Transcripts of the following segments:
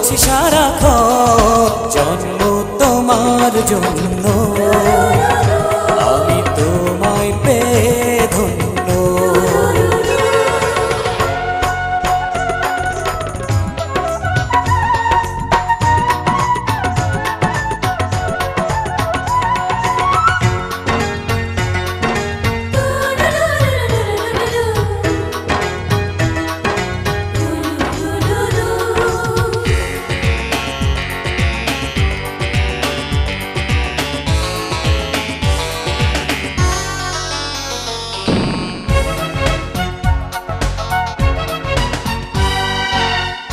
বলছি সারাক্ষণ জন্ম তোমার জন্য, আমি তোমায় পেয়ে ধন্য।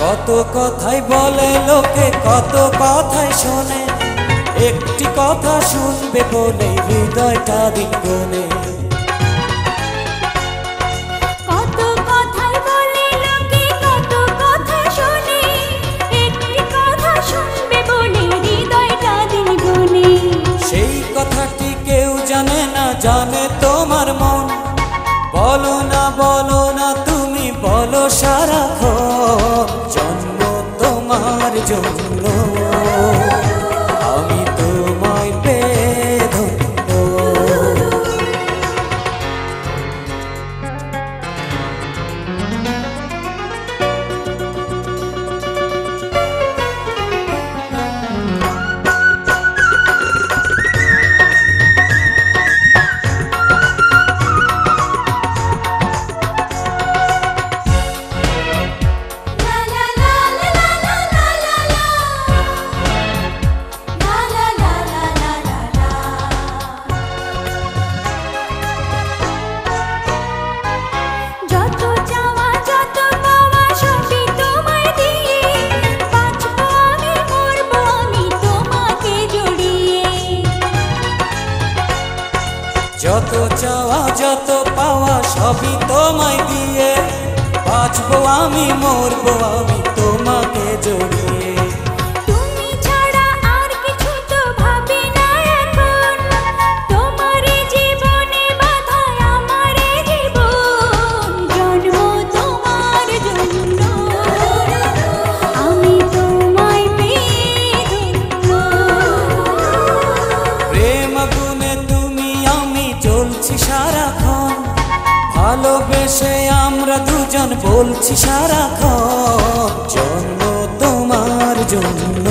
কত কথাই বলে লোকে, কত কথাই শোনে, একটি কথা শুনবে বলে হৃদয়টা দিন গুনে। কত কথাই বলে লোকে, কত কথা শোনে, একটি কথা শুনবে বলে হৃদয়টা দিন গুনে। সেই কথাটি কেউ জানে না, জানে তোমার মন। বলো না তুমি বলো সারাক্ষণ জন্ম তোমার জন্য, আমি তোমায় পেয়ে ধন্য। যত চাওয়া যত পাওয়া সবই তোমায় দিয়ে, বাঁচবো আমি মরবো আমি তোমাকে জড়িয়ে। তুমি ছাড়া আর কিছু তো ভাবি না এখন, তোমার জীবনে বাঁধা আমার জীবন, জন্ম তোমার জন্য, আমি তোমায় পেয়ে ধন্য। প্রেম গুনে তুমি আমি জ্বলছি সারাক্ষণ, ভালোবেসে আমরা দুজন বলছি সারাক্ষণ জন্ম তোমার জন্য।